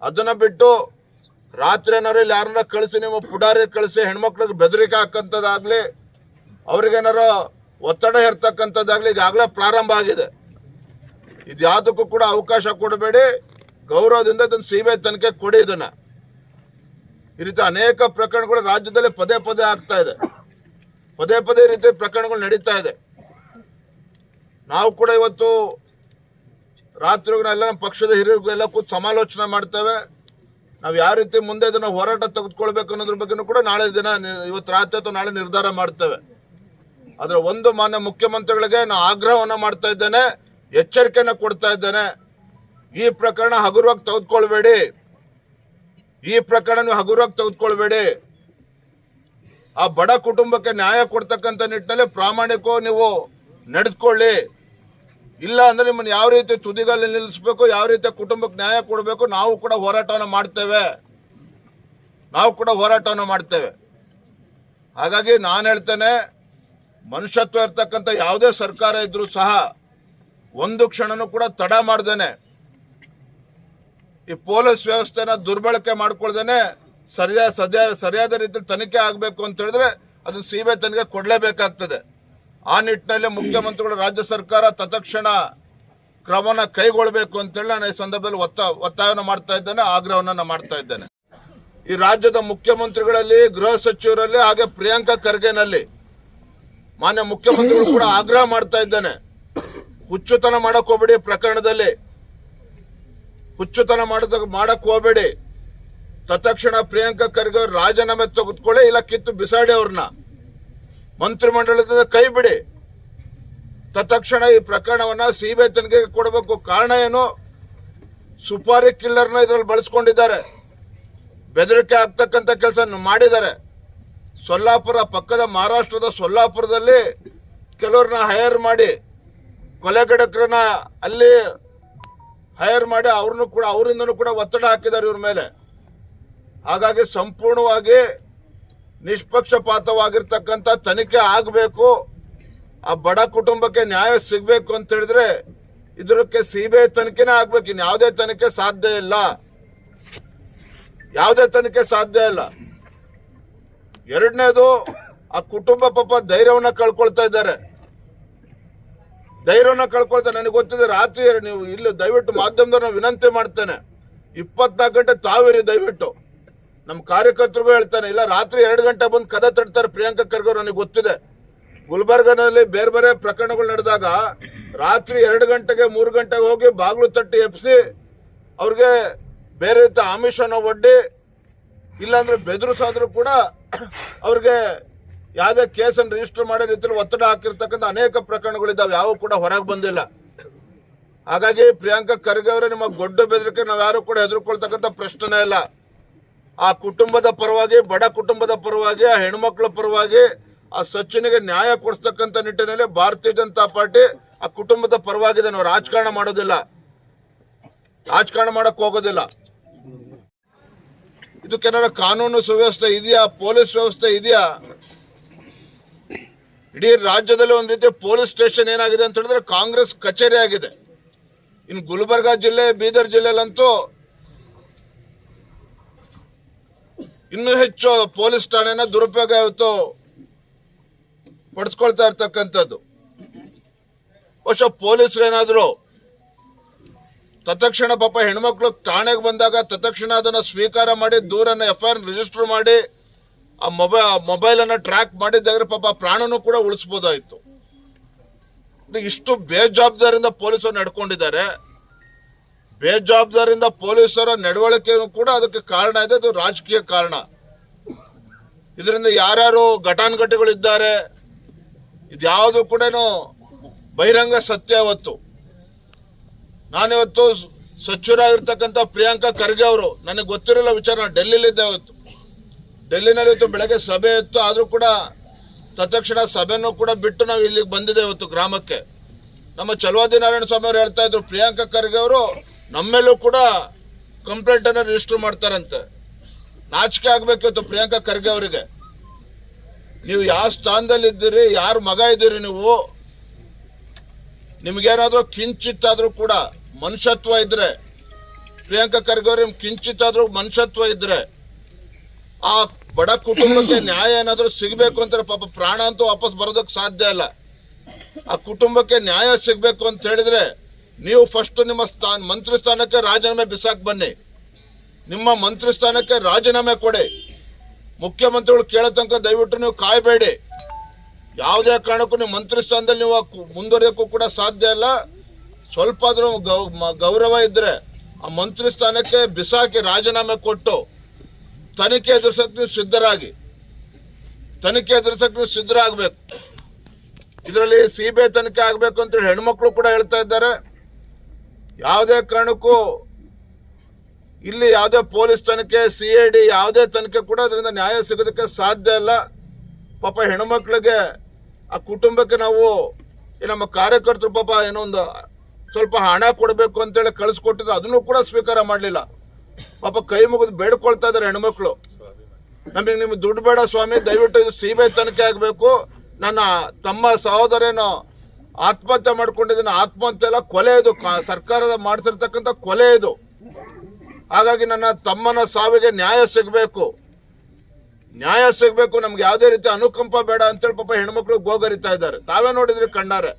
ಅದನ್ನ ಬಿಟ್ಟು ರಾತ್ರಿ ಏನಾರು ಇಲ್ಲಿ ಯಾರನ್ನ ಕಳಿಸಿ ನೀವು ಪುಡಾರಿ ಕಳಿಸಿ ಹೆಣ್ಮಕ್ಳಿಗೆ ಬೆದರಿಕೆ ಹಾಕಂತದಾಗ್ಲಿ ಅವ್ರಿಗೇನಾರ ಒತ್ತಡ ಹೇರ್ತಕ್ಕಂಥದ್ದಾಗ್ಲಿ ಈಗಾಗಲೇ ಪ್ರಾರಂಭ ಆಗಿದೆ. ಇದ್ಯಾವುದಕ್ಕೂ ಕೂಡ ಅವಕಾಶ ಕೊಡಬೇಡಿ. ಗೌರವದಿಂದ ಇದನ್ನು ಸಿಬಿಐ ತನಿಖೆ ಕೊಡಿ. ಇದನ್ನ ಈ ರೀತಿ ಅನೇಕ ಪ್ರಕರಣಗಳು ರಾಜ್ಯದಲ್ಲಿ ಪದೇ ಆಗ್ತಾ ಇದೆ. ಪದೇ ರೀತಿ ಪ್ರಕರಣಗಳು ನಡೀತಾ ಇದೆ. ನಾವು ಕೂಡ ಇವತ್ತು ರಾತ್ರಿ ಎಲ್ಲ ನಮ್ಮ ಪಕ್ಷದ ಹಿರಿಯರಿಗೆಲ್ಲ ಕೂತು ಸಮಾಲೋಚನೆ ಮಾಡ್ತೇವೆ. ನಾವು ಯಾವ ರೀತಿ ಮುಂದೆ ಇದನ್ನ ಹೋರಾಟ ತೆಗೆದುಕೊಳ್ಬೇಕು ಅನ್ನೋದ್ರ ಬಗ್ಗೆನೂ ಕೂಡ ನಾಳೆ ದಿನ ಇವತ್ತು ರಾತ್ರಿ ಅಥವಾ ನಾಳೆ ನಿರ್ಧಾರ ಮಾಡ್ತೇವೆ. ಆದ್ರೆ ಒಂದು ಮಾನ್ಯ ಮುಖ್ಯಮಂತ್ರಿಗಳಿಗೆ ನಾನು ಆಗ್ರಹವನ್ನ ಮಾಡ್ತಾ ಇದ್ದೇನೆ, ಎಚ್ಚರಿಕೆಯನ್ನ ಕೊಡ್ತಾ ಇದ್ದೇನೆ. ಈ ಪ್ರಕರಣ ಹಗುರವಾಗಿ ತೆಗೆದುಕೊಳ್ಬೇಡಿ. ಆ ಬಡ ಕುಟುಂಬಕ್ಕೆ ನ್ಯಾಯ ಕೊಡ್ತಕ್ಕಂಥ ನಿಟ್ಟಿನಲ್ಲಿ ಪ್ರಾಮಾಣಿಕವಾಗಿ ನೀವು ನಡೆದುಕೊಳ್ಳಿ. ಇಲ್ಲ ಅಂದ್ರೆ ನಿಮ್ಮನ್ನು ಯಾವ ರೀತಿ ತುದಿಗಲ್ಲಿ ನಿಲ್ಲಿಸಬೇಕು, ಯಾವ ರೀತಿ ಕುಟುಂಬಕ್ಕೆ ನ್ಯಾಯ ಕೊಡಬೇಕು ನಾವು ಕೂಡ ಹೋರಾಟವನ್ನು ಮಾಡ್ತೇವೆ. ಹಾಗಾಗಿ ನಾನು ಹೇಳ್ತೇನೆ, ಮನುಷ್ಯತ್ವ ಇರ್ತಕ್ಕಂಥ ಯಾವುದೇ ಸರ್ಕಾರ ಇದ್ರೂ ಸಹ ಒಂದು ಕ್ಷಣನೂ ಕೂಡ ತಡ ಮಾಡ್ದೇನೆ ಈ ಪೊಲೀಸ್ ವ್ಯವಸ್ಥೆನ ದುರ್ಬಳಕೆ ಮಾಡ್ಕೊಳ್ದೇನೆ ಸರಿಯಾದ ರೀತಿಯಲ್ಲಿ ತನಿಖೆ ಆಗಬೇಕು ಅಂತ ಹೇಳಿದ್ರೆ ಅದನ್ನ ಸಿಬಿಐ ತನಿಖೆ ಕೊಡಲೇಬೇಕಾಗ್ತದೆ. ಆ ನಿಟ್ಟಿನಲ್ಲಿ ಮುಖ್ಯಮಂತ್ರಿಗಳು ರಾಜ್ಯ ಸರ್ಕಾರ ತತ್ಕ್ಷಣ ಕ್ರಮನ ಕೈಗೊಳ್ಳಬೇಕು ಅಂತೇಳಿ ನಾನು ಈ ಸಂದರ್ಭದಲ್ಲಿ ಒತ್ತಾಯವನ್ನು ಮಾಡ್ತಾ ಇದ್ದೇನೆ, ಆಗ್ರಹವನ್ನು ಮಾಡ್ತಾ ಇದ್ದೇನೆ. ಈ ರಾಜ್ಯದ ಮುಖ್ಯಮಂತ್ರಿಗಳಲ್ಲಿ, ಗೃಹ ಸಚಿವರಲ್ಲಿ ಹಾಗೆ ಪ್ರಿಯಾಂಕಾ ಖರ್ಗೆನಲ್ಲಿ ಮಾನ್ಯ ಮುಖ್ಯಮಂತ್ರಿಗಳು ಕೂಡ ಆಗ್ರಹ ಮಾಡ್ತಾ ಇದ್ದೇನೆ. ಹುಚ್ಚುತನ ಮಾಡಕ್ ಹೋಗ್ಬೇಡಿ. ಪ್ರಕರಣದಲ್ಲಿ ಹುಚ್ಚುತನ ಮಾಡಕ್ ಹೋಗ್ಬೇಡಿ. ತತ್ಕ್ಷಣ ಪ್ರಿಯಾಂಕಾ ಖರ್ಗೆ ಅವ್ರು ರಾಜೀನಾಮೆ ತೆಗೆದುಕೊಳ್ಳಿ, ಇಲ್ಲ ಕಿತ್ತು ಬಿಸಾಡಿ ಅವ್ರನ್ನ ಮಂತ್ರಿಮಂಡಲದಿಂದ ಕೈ ಬಿಡಿ. ತತ್ಕ್ಷಣ ಈ ಪ್ರಕರಣವನ್ನ ಸಿಬಿಐ ತನಿಖೆಗೆ ಕೊಡಬೇಕು. ಕಾರಣ ಏನು? ಸುಪಾರಿ ಕಿಲ್ಲರ್ನ ಇದ್ರಲ್ಲಿ ಬಳಸ್ಕೊಂಡಿದ್ದಾರೆ, ಬೆದರಿಕೆ ಆಗ್ತಕ್ಕಂಥ ಕೆಲಸ ಮಾಡಿದ್ದಾರೆ. ಸೊಲ್ಲಾಪುರ ಪಕ್ಕದ ಮಹಾರಾಷ್ಟ್ರದ ಸೊಲ್ಲಾಪುರದಲ್ಲಿ ಕೆಲವ್ರನ್ನ ಹೈರ್ ಮಾಡಿ, ಕೊಲೆಗಡಕರನ್ನ ಅಲ್ಲಿ ಹೈರ್ ಮಾಡಿ ಅವರಿಂದನೂ ಕೂಡ ಒತ್ತಡ ಹಾಕಿದ್ದಾರೆ ಇವ್ರ ಮೇಲೆ. ಹಾಗಾಗಿ ಸಂಪೂರ್ಣವಾಗಿ ನಿಷ್ಪಕ್ಷಪಾತವಾಗಿರ್ತಕ್ಕಂಥ ತನಿಖೆ ಆಗಬೇಕು. ಆ ಬಡ ಕುಟುಂಬಕ್ಕೆ ನ್ಯಾಯ ಸಿಗಬೇಕು ಅಂತ ಹೇಳಿದ್ರೆ ಇದಕ್ಕೆ ಸಿಬಿಐ ತನಿಖೆನೇ ಆಗ್ಬೇಕು. ಇನ್ನು ಯಾವುದೇ ತನಿಖೆ ಸಾಧ್ಯ ಇಲ್ಲ. ಎರಡನೇದು, ಆ ಕುಟುಂಬ ಪಾಪ ಧೈರ್ಯವನ್ನ ಕಳ್ಕೊಳ್ತಾ ಇದ್ದಾರೆ. ನನಗೆ ಗೊತ್ತಿದೆ. ರಾತ್ರಿ ನೀವು ಇಲ್ಲಿ ದಯವಿಟ್ಟು ಮಾಧ್ಯಮದವ್ರನ್ನ ವಿನಂತಿ ಮಾಡ್ತೇನೆ, 24 ಗಂಟೆ ತಾವಿರಿ ದಯವಿಟ್ಟು. ನಮ್ಮ ಕಾರ್ಯಕರ್ತರಿಗೂ ಹೇಳ್ತಾನೆ, ಇಲ್ಲ ರಾತ್ರಿ 2 ಗಂಟೆ ಬಂದು ಕದ ತಡ್ತಾರೆ ಪ್ರಿಯಾಂಕಾ ಖರ್ಗೆ. ನನಗೆ ಗೊತ್ತಿದೆ, ಗುಲ್ಬರ್ಗನಲ್ಲಿ ಬೇರೆ ಪ್ರಕರಣಗಳು ನಡೆದಾಗ ರಾತ್ರಿ 2 ಗಂಟೆಗೆ 3 ಗಂಟೆಗೆ ಹೋಗಿ ಬಾಗ್ಲು ತಟ್ಟಿ ಎಪ್ಸಿ ಅವ್ರಿಗೆ ಬೇರೆ ರೀತಿ ಆಮಿಷನ ಒಡ್ಡಿ, ಇಲ್ಲಾಂದ್ರೆ ಬೆದರಿಸಾದ್ರೂ ಕೂಡ ಅವ್ರಿಗೆ ಯಾವುದೇ ಕೇಸನ್ನು ರಿಜಿಸ್ಟರ್ ಮಾಡೋ ರೀತಿಯಲ್ಲಿ ಒತ್ತಡ ಹಾಕಿರ್ತಕ್ಕಂಥ ಅನೇಕ ಪ್ರಕರಣಗಳಿದ್ದಾವೆ, ಯಾವ ಕೂಡ ಹೊರಗೆ ಬಂದಿಲ್ಲ. ಹಾಗಾಗಿ ಪ್ರಿಯಾಂಕಾ ಖರ್ಗೆ ಅವರೇ ನಿಮ್ಮ ದೊಡ್ಡ ಬೆದರಿಕೆ ನಾವು ಯಾರು ಕೂಡ ಹೆದರ್ಕೊಳ್ತಕ್ಕಂಥ ಪ್ರಶ್ನೆ ಇಲ್ಲ. ಆ ಕುಟುಂಬದ ಪರವಾಗಿ, ಬಡ ಕುಟುಂಬದ ಪರವಾಗಿ, ಆ ಹೆಣ್ಮಕ್ಳ ಪರವಾಗಿ ಆ ಸಚಿನ್ಗೆ ನ್ಯಾಯ ಕೊಡಿಸ್ತಕ್ಕಂಥ ನಿಟ್ಟಿನಲ್ಲಿ ಭಾರತೀಯ ಜನತಾ ಪಾರ್ಟಿ ಆ ಕುಟುಂಬದ ಪರವಾಗಿದೆ. ನಾವು ರಾಜಕಾರಣ ಮಾಡಕ್ ಹೋಗೋದಿಲ್ಲ. ಇದಕ್ಕೇನಾರ ಕಾನೂನು ಸುವ್ಯವಸ್ಥೆ ಇದೆಯಾ, ಪೊಲೀಸ್ ವ್ಯವಸ್ಥೆ ಇದೆಯಾ? ಇಡೀ ರಾಜ್ಯದಲ್ಲಿ ಒಂದು ರೀತಿಯ ಪೊಲೀಸ್ ಸ್ಟೇಷನ್ ಏನಾಗಿದೆ ಅಂತ ಹೇಳಿದ್ರೆ ಕಾಂಗ್ರೆಸ್ ಕಚೇರಿ ಆಗಿದೆ. ಇನ್ನು ಗುಲ್ಬರ್ಗ ಜಿಲ್ಲೆ, ಬೀದರ್ ಜಿಲ್ಲೆಯಲ್ಲಂತೂ ಇನ್ನೂ ಹೆಚ್ಚು ಪೊಲೀಸ್ ಠಾಣೆನ ದುರುಪಯೋಗ ಇವತ್ತು ಪಡಿಸ್ಕೊಳ್ತಾ ಇರ್ತಕ್ಕಂಥದ್ದು. ಬಹುಶಃ ಪೊಲೀಸರು ಏನಾದ್ರು ತತ್ಕ್ಷಣ ಪಾಪ ಹೆಣ್ಮಕ್ಳು ಠಾಣೆಗೆ ಬಂದಾಗ ತತ್ಕ್ಷಣ ಅದನ್ನ ಸ್ವೀಕಾರ ಮಾಡಿ ದೂರನ್ನ FIR ರಿಜಿಸ್ಟರ್ ಮಾಡಿ ಆ ಮೊಬೈಲ್ ಅನ್ನ ಟ್ರ್ಯಾಕ್ ಮಾಡಿದ್ದಾದ್ರೆ ಪಾಪ ಪ್ರಾಣನೂ ಕೂಡ ಉಳಿಸಬಹುದಾಯಿತು. ಇಷ್ಟು ಬೇಜವಾಬ್ದಾರಿಯಿಂದ ಪೊಲೀಸರು ನಡ್ಕೊಂಡಿದ್ದಾರೆ. ಬೇಜವಾಬ್ದಾರಿಯಿಂದ ಪೊಲೀಸರ ನಡವಳಿಕೆಯೂ ಕೂಡ ಅದಕ್ಕೆ ಕಾರಣ ಇದೆ, ಅದು ರಾಜಕೀಯ ಕಾರಣ. ಇದರಿಂದ ಯಾರ್ಯಾರು ಘಟಾನುಘಟಿಗಳಿದ್ದಾರೆ ಇದ್ಯಾವುದು ಕೂಡ ಬಹಿರಂಗ ಸತ್ಯ. ಅವತ್ತು ನಾನಿವತ್ತು ಸಚಿವರಾಗಿರ್ತಕ್ಕಂಥ ಪ್ರಿಯಾಂಕಾ ಖರ್ಗೆ ಅವರು, ನನಗೆ ಗೊತ್ತಿರಲಿಲ್ಲ ವಿಚಾರ, ಡೆಲ್ಲಿಲಿದ್ದೆ ಅವತ್ತು. ಡೆಲ್ಲಿನಲ್ಲಿ ಇವತ್ತು ಬೆಳಗ್ಗೆ ಸಭೆ ಇತ್ತು, ಆದರೂ ಕೂಡ ತತ್ಕ್ಷಣ ಸಭೆನೂ ಕೂಡ ಬಿಟ್ಟು ನಾವು ಇಲ್ಲಿಗೆ ಬಂದಿದ್ದೇವೆ ಇವತ್ತು ಗ್ರಾಮಕ್ಕೆ. ನಮ್ಮ ಚಲವಾದಿ ನಾರಾಯಣ ಸ್ವಾಮಿ ಅವರು ಹೇಳ್ತಾ ಇದ್ರು, ಪ್ರಿಯಾಂಕಾ ಖರ್ಗೆ ಅವರು ನಮ್ಮೇಲೂ ಕೂಡ ಕಂಪ್ಲೇಂಟ್ ಅನ್ನು ರಿಜಿಸ್ಟರ್ ಮಾಡ್ತಾರಂತೆ. ನಾಚಿಕೆ ಆಗ್ಬೇಕು ಇವತ್ತು ಪ್ರಿಯಾಂಕಾ ಖರ್ಗೆ ಅವರಿಗೆ. ನೀವು ಯಾವ ಸ್ಥಾನದಲ್ಲಿ ಇದ್ದೀರಿ, ಯಾರ ಮಗ ಇದ್ದೀರಿ ನೀವು? ನಿಮ್ಗೇನಾದ್ರೂ ಕಿಂಚಿತ್ತಾದ್ರೂ ಕೂಡ ಮನುಷ್ಯತ್ವ ಇದ್ರೆ, ಪ್ರಿಯಾಂಕಾ ಖರ್ಗೆ ಅವ್ರ ಕಿಂಚಿತ್ತಾದ್ರೂ ಮನುಷ್ಯತ್ವ ಇದ್ರೆ, ಆ ಬಡ ಕುಟುಂಬಕ್ಕೆ ನ್ಯಾಯ ಏನಾದ್ರೂ ಸಿಗಬೇಕು ಅಂತಾರೆ. ಪಾಪ ಪ್ರಾಣ ಅಂತೂ ವಾಪಸ್ ಬರೋದಕ್ಕೆ ಸಾಧ್ಯ ಇಲ್ಲ. ಆ ಕುಟುಂಬಕ್ಕೆ ನ್ಯಾಯ ಸಿಗಬೇಕು ಅಂತ ಹೇಳಿದ್ರೆ ನೀವು ಫಸ್ಟ್ ನಿಮ್ಮ ಮಂತ್ರಿ ಸ್ಥಾನಕ್ಕೆ ರಾಜೀನಾಮೆ ಬಿಸಾಕ್ ಬನ್ನಿ. ನಿಮ್ಮ ಮಂತ್ರಿ ಸ್ಥಾನಕ್ಕೆ ರಾಜೀನಾಮೆ ಕೊಡಿ. ಮುಖ್ಯಮಂತ್ರಿಗಳು ಕೇಳೋ ತನಕ ದಯವಿಟ್ಟು ನೀವು ಕಾಯಬೇಡಿ. ಯಾವುದೇ ಕಾರಣಕ್ಕೂ ನೀವು ಮಂತ್ರಿ ಸ್ಥಾನದಲ್ಲಿ ನೀವು ಮುಂದುವರಿಯೋಕ್ಕೂ ಕೂಡ ಸಾಧ್ಯ ಇಲ್ಲ. ಸ್ವಲ್ಪ ಆದ್ರೂ ಗೌರವ ಇದ್ರೆ ಆ ಮಂತ್ರಿ ಸ್ಥಾನಕ್ಕೆ ಬಿಸಾಕಿ ರಾಜೀನಾಮೆ ಕೊಟ್ಟು ತನಿಖೆ ಎದುರಿಸಕ್ಕೆ ನೀವು ಸಿದ್ಧರಾಗಬೇಕು. ಇದರಲ್ಲಿ ಸಿಬಿಐ ತನಿಖೆ ಆಗಬೇಕು ಅಂತೇಳಿ ಹೆಣ್ಮಕ್ಳು ಕೂಡ ಹೇಳ್ತಾ ಇದ್ದಾರೆ. ಯಾವುದೇ ಕಾರಣಕ್ಕೂ ಇಲ್ಲಿ ಯಾವುದೇ ಪೊಲೀಸ್ ತನಿಖೆ, CID ಯಾವುದೇ ತನಿಖೆ ಕೂಡ ಅದರಿಂದ ನ್ಯಾಯ ಸಿಗೋದಕ್ಕೆ ಸಾಧ್ಯ ಇಲ್ಲ. ಪಾಪ ಹೆಣ್ಮಕ್ಳಿಗೆ, ಆ ಕುಟುಂಬಕ್ಕೆ ನಾವು ನಮ್ಮ ಕಾರ್ಯಕರ್ತರು ಪಾಪ ಏನೋ ಒಂದು ಸ್ವಲ್ಪ ಹಣ ಕೊಡಬೇಕು ಅಂತೇಳಿ ಕಳಿಸ್ಕೊಟ್ಟಿದ್ರು, ಅದನ್ನು ಕೂಡ ಸ್ವೀಕಾರ ಮಾಡಲಿಲ್ಲ. ಪಾಪ ಕೈ ಮುಗಿದು ಬೇಡ್ಕೊಳ್ತಾ ಇದ್ದಾರೆ ಹೆಣ್ಮಕ್ಳು. ನಿಮ್ಗೆ ದುಡ್ಡು ಬೇಡ ಸ್ವಾಮಿ, ದಯವಿಟ್ಟು ಇದು ಸಿಬಿಐ ತನಿಖೆ ಆಗಬೇಕು. ನನ್ನ ತಮ್ಮ ಸಹೋದರೇನೋ ಆತ್ಮಹತ್ಯೆ ಮಾಡ್ಕೊಂಡಿದ್ದೀನಿ, ಆತ್ಮಹತ್ಯೆ ಅಲ್ಲ, ಕೊಲೆ ಇದು, ಸರ್ಕಾರದ ಮಾಡಿಸಿರ್ತಕ್ಕಂಥ ಕೊಲೆ ಇದು. ಹಾಗಾಗಿ ನನ್ನ ತಮ್ಮನ ಸಾವಿಗೆ ನ್ಯಾಯ ಸಿಗಬೇಕು, ನಮ್ಗೆ ಯಾವುದೇ ರೀತಿ ಅನುಕಂಪ ಬೇಡ ಅಂತೇಳಿ ಪಾಪ ಹೆಣ್ಮಕ್ಳು ಗೋಗರಿತಾ ಇದ್ದಾರೆ. ತಾವೇ ನೋಡಿದ್ರಿ ಕಣ್ಣಾರೆ,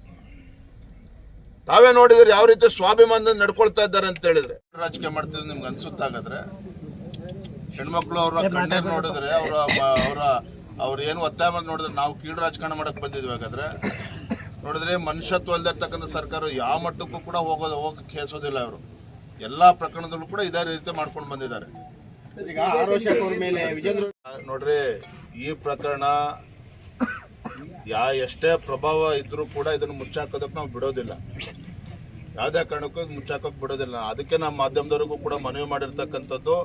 ತಾವೇ ನೋಡಿದ್ರಿ ಯಾವ ರೀತಿ ಸ್ವಾಭಿಮಾನದಿಂದ ನಡ್ಕೊಳ್ತಾ ಇದ್ದಾರೆ ಅಂತ ಹೇಳಿದ್ರೆ. ರಾಜಕೀಯ ಮಾಡ್ತಿದ್ರೆ ನಿಮ್ಗೆ ಅನ್ಸುತ್ತಾಗಾದ್ರೆ ಹೆಣ್ಮಕ್ಳು ಅವ್ರ ಕಣ್ಣೀರ್ ನೋಡಿದ್ರೆ, ಅವ್ರ ಏನು ಒತ್ತಾಯ ಮಾಡಿ ನೋಡಿದ್ರೆ ನಾವು ಕೀಳು ರಾಜಕಾರಣ ಮಾಡಕ್ ಬಂದಿದ್ವಿ. ಹಾಗಾದ್ರೆ ನೋಡಿದ್ರೆ ಮನುಷ್ಯತ್ವ ಇಲ್ದಿರ್ತಕ್ಕಂಥ ಸರ್ಕಾರ ಯಾವ ಮಟ್ಟಕ್ಕೂ ಕೂಡ ಹೋಗಕ್ಕೆ ಕೇಸೋದಿಲ್ಲ. ಅವರು ಎಲ್ಲಾ ಪ್ರಕರಣದಲ್ಲೂ ಕೂಡ ಇದೇ ರೀತಿ ಮಾಡ್ಕೊಂಡು ಬಂದಿದ್ದಾರೆ. ನೋಡ್ರಿ, ಈ ಪ್ರಕರಣ ಎಷ್ಟೇ ಪ್ರಭಾವ ಇದ್ರೂ ಕೂಡ ಇದನ್ನು ಮುಚ್ಚಾಕೋದಕ್ಕೆ ನಾವು ಬಿಡೋದಿಲ್ಲ. ಯಾವುದೇ ಕಾರಣಕ್ಕೂ ಮುಚ್ಚಾಕೋಕ್ ಬಿಡೋದಿಲ್ಲ. ಅದಕ್ಕೆ ನಮ್ಮ ಮಾಧ್ಯಮದವರಿಗೂ ಕೂಡ ಮನವಿ ಮಾಡಿರ್ತಕ್ಕಂಥದ್ದು,